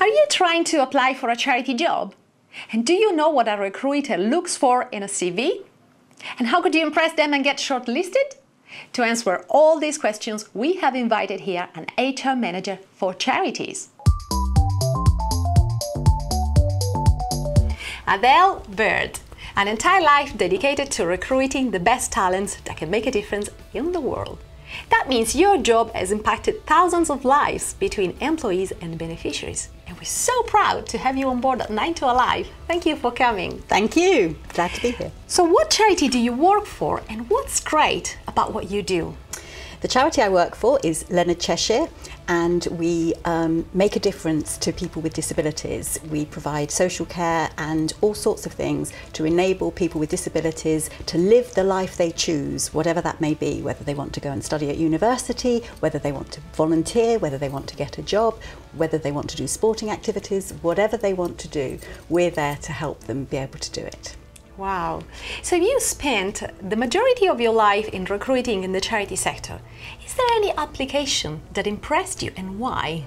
Are you trying to apply for a charity job? And do you know what a recruiter looks for in a CV? And how could you impress them and get shortlisted? To answer all these questions, we have invited here an HR manager for charities. Adèle Bird, an entire life dedicated to recruiting the best talents that can make a difference in the world. That means your job has impacted thousands of lives between employees and beneficiaries. And we're so proud to have you on board at 9 to Alive. Thank you for coming. Thank you. Glad to be here. So what charity do you work for and what's great about what you do? The charity I work for is Leonard Cheshire, and we make a difference to people with disabilities. We provide social care and all sorts of things to enable people with disabilities to live the life they choose, whatever that may be, whether they want to go and study at university, whether they want to volunteer, whether they want to get a job, whether they want to do sporting activities, whatever they want to do, we're there to help them be able to do it. Wow. So you spent the majority of your life in recruiting in the charity sector. Is there any application that impressed you and why?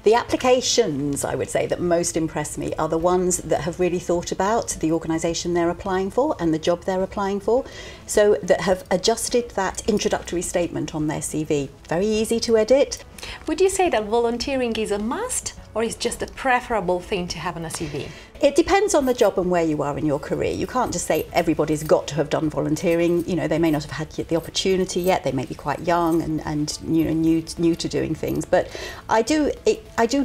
The applications, I would say, that most impress me are the ones that have really thought about the organisation they're applying for and the job they're applying for, so that have adjusted that introductory statement on their CV. Very easy to edit. Would you say that volunteering is a must or is just a preferable thing to have on a CV? It depends on the job and where you are in your career. You can't just say everybody's got to have done volunteering. You know, they may not have had the opportunity yet. They may be quite young and you know, new to doing things. But I do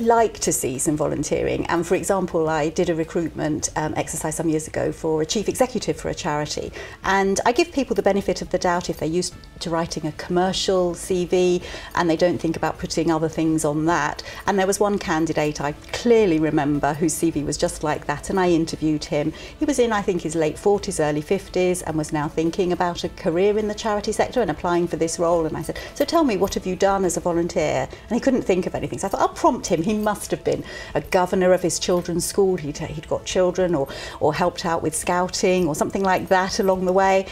like to see some volunteering. And for example, I did a recruitment exercise some years ago for a chief executive for a charity. And I give people the benefit of the doubt if they're used to writing a commercial CV and they don't think about putting other things on that. And there was one candidate I clearly remember whose CV was just like that, and I interviewed him. He was in, I think, his late 40s, early 50s, and was now thinking about a career in the charity sector and applying for this role. And I said, so tell me, what have you done as a volunteer? And he couldn't think of anything. So I thought, I'll prompt him. He must have been a governor of his children's school. He'd got children or helped out with scouting or something like that along the way.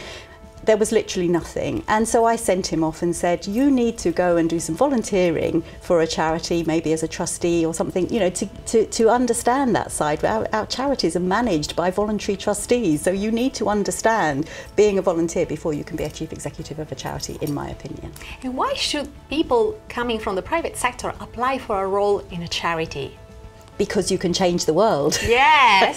There was literally nothing. And so I sent him off and said, you need to go and do some volunteering for a charity, maybe as a trustee or something, you know, to understand that side. Our charities are managed by voluntary trustees, so you need to understand being a volunteer before you can be a chief executive of a charity, in my opinion. And why should people coming from the private sector apply for a role in a charity? Because you can change the world. Yes,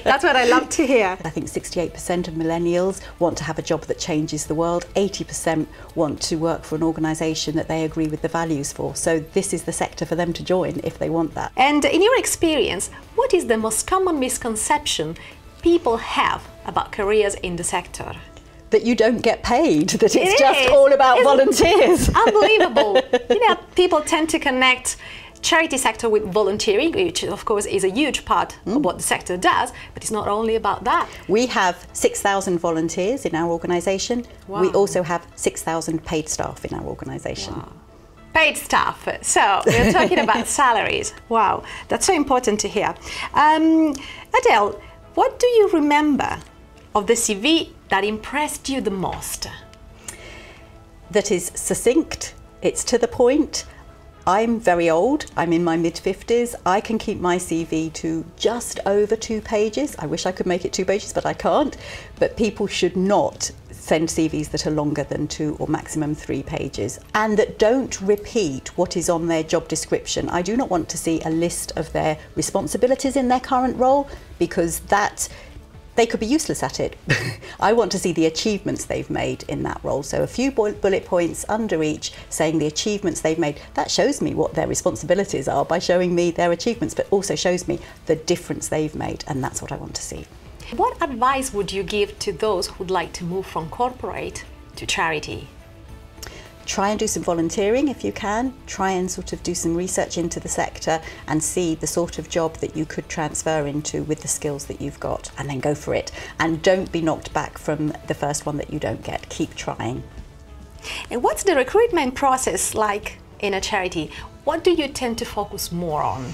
that's what I love to hear. I think 68% of millennials want to have a job that changes the world. 80% want to work for an organisation that they agree with the values for. So this is the sector for them to join if they want that. And in your experience, what is the most common misconception people have about careers in the sector? That you don't get paid, that it's just all about volunteers. Unbelievable. You know, people tend to connect charity sector with volunteering, which of course is a huge part of what the sector does, but it's not only about that. We have 6,000 volunteers in our organisation. Wow. We also have 6,000 paid staff in our organisation. Wow. Paid staff. So we're talking about salaries. Wow, that's so important to hear. Adèle, what do you remember of the CV that impressed you the most? That is succinct, it's to the point. I'm very old, I'm in my mid-50s. I can keep my CV to just over 2 pages. I wish I could make it 2 pages, but I can't. But people should not send CVs that are longer than 2 or maximum 3 pages and that don't repeat what is on their job description. I do not want to see a list of their responsibilities in their current role, because they could be useless at it. I want to see the achievements they've made in that role. So a few bullet points under each saying the achievements they've made. That shows me what their responsibilities are by showing me their achievements, but also shows me the difference they've made, and that's what I want to see. What advice would you give to those who'd like to move from corporate to charity? Try and do some volunteering if you can. Try and sort of do some research into the sector and see the sort of job that you could transfer into with the skills that you've got, and then go for it. And don't be knocked back from the first one that you don't get. Keep trying. And what's the recruitment process like in a charity? What do you tend to focus more on?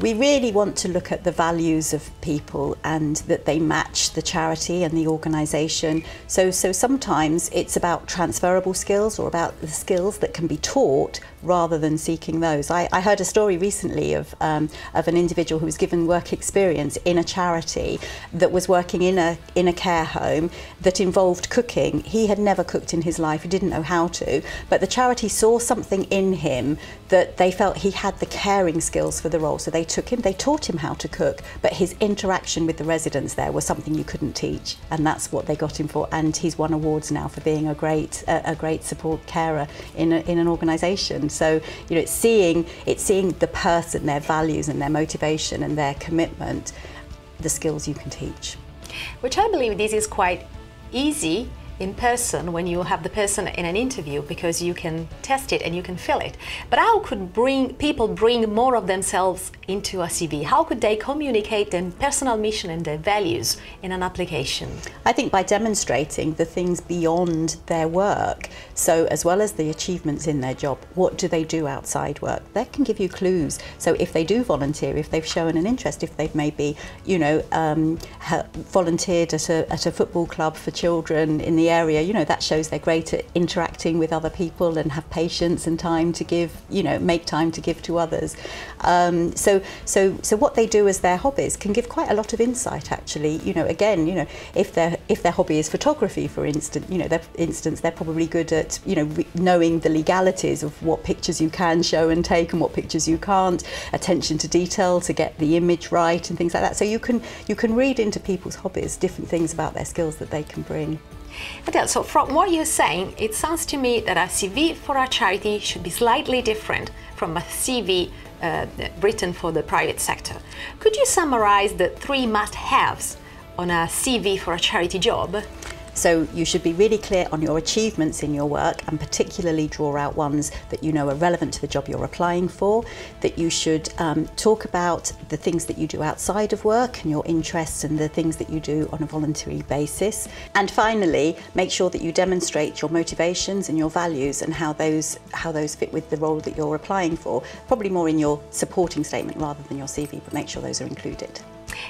We really want to look at the values of people and that they match the charity and the organisation. So sometimes it's about transferable skills or about the skills that can be taught rather than seeking those. I heard a story recently of an individual who was given work experience in a charity that was working in a care home that involved cooking. He had never cooked in his life, he didn't know how to, but the charity saw something in him that they felt he had the caring skills for the role. So they took him, they taught him how to cook, but his interaction with the residents there was something you couldn't teach, and that's what they got him for. And he's won awards now for being a great support carer in an organisation. So it's seeing the person, their values and their motivation and their commitment, the skills you can teach. Which I believe this is quite easy in person when you have the person in an interview, because you can test it and you can feel it. But how could people bring more of themselves into a CV? How could they communicate their personal mission and their values in an application? I think by demonstrating the things beyond their work. So as well as the achievements in their job, what do they do outside work? That can give you clues. So if they do volunteer, if they've shown an interest, if they've maybe, volunteered at a football club for children in the area, that shows they're great at interacting with other people and have patience and time to give, make time to give to others. So what they do as their hobbies can give quite a lot of insight, actually. If their hobby is photography, for instance, they're probably good at, knowing the legalities of what pictures you can show and take and what pictures you can't, attention to detail to get the image right and things like that. So you can read into people's hobbies different things about their skills that they can bring. Adèle, so from what you're saying, it sounds to me that a CV for a charity should be slightly different from a CV written for the private sector. Could you summarize the 3 must-haves on a CV for a charity job? So you should be really clear on your achievements in your work, and particularly draw out ones that you know are relevant to the job you're applying for, that you should talk about the things that you do outside of work and your interests and the things that you do on a voluntary basis. And finally, make sure that you demonstrate your motivations and your values and how those fit with the role that you're applying for, probably more in your supporting statement rather than your CV, but make sure those are included.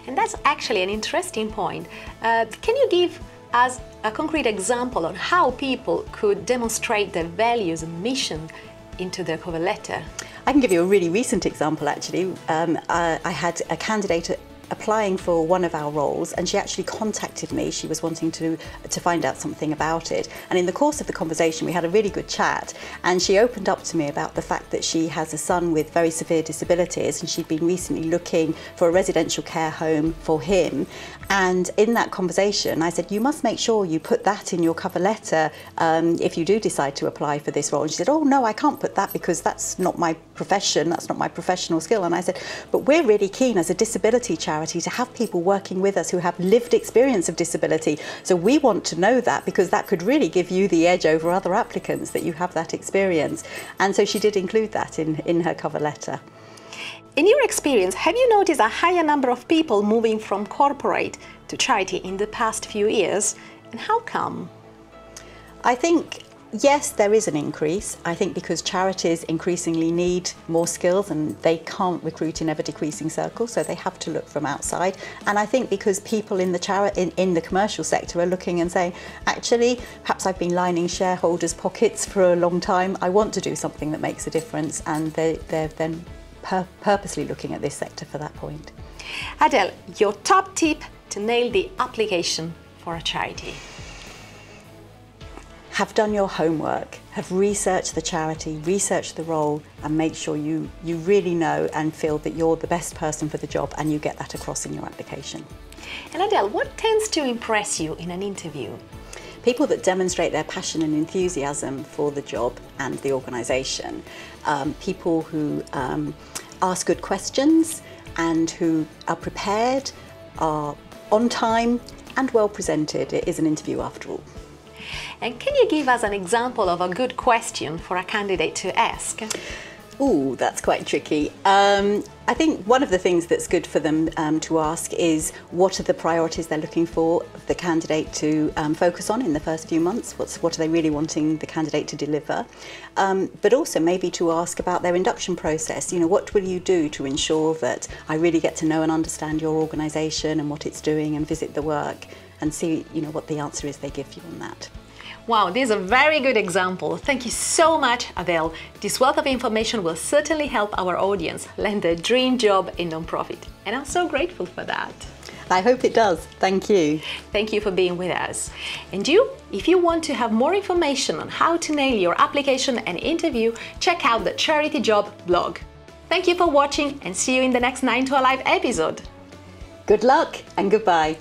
And that's actually an interesting point. Can you give as a concrete example on how people could demonstrate their values and mission into their cover letter? I can give you a really recent example, actually. I had a candidate applying for one of our roles, and she actually contacted me. She was wanting to find out something about it, and in the course of the conversation we had a really good chat, and she opened up to me about the fact that she has a son with very severe disabilities, and she'd been recently looking for a residential care home for him. And in that conversation I said, you must make sure you put that in your cover letter if you do decide to apply for this role. And she said, oh no, I can't put that because that's not my profession, that's not my professional skill. And I said, but we're really keen as a disability charity to have people working with us who have lived experience of disability. So we want to know that, because that could really give you the edge over other applicants, that you have that experience. And so she did include that in her cover letter. In your experience, have you noticed a higher number of people moving from corporate to charity in the past few years? And how come? I think, yes, there is an increase. I think because charities increasingly need more skills and they can't recruit in ever-decreasing circles, so they have to look from outside. And I think because people in the commercial sector are looking and saying, actually, perhaps I've been lining shareholders' pockets for a long time, I want to do something that makes a difference, and they're then purposely looking at this sector for that point. Adèle, your top tip to nail the application for a charity? Have done your homework, have researched the charity, researched the role, and make sure you really know and feel that you're the best person for the job, and you get that across in your application. And Adèle, what tends to impress you in an interview? People that demonstrate their passion and enthusiasm for the job and the organisation. People who ask good questions and who are prepared, are on time and well presented. It is an interview after all. And can you give us an example of a good question for a candidate to ask? Ooh, that's quite tricky. I think one of the things that's good for them to ask is, what are the priorities they're looking for the candidate to focus on in the first few months? What are they really wanting the candidate to deliver? But also maybe to ask about their induction process. What will you do to ensure that I really get to know and understand your organisation and what it's doing, and visit the work and see what the answer is they give you on that. Wow, this is a very good example. Thank you so much, Adèle. This wealth of information will certainly help our audience land their dream job in non-profit. And I'm so grateful for that. I hope it does. Thank you. Thank you for being with us. And you, if you want to have more information on how to nail your application and interview, check out the CharityJob blog. Thank you for watching and see you in the next 9 to Alive episode. Good luck and goodbye.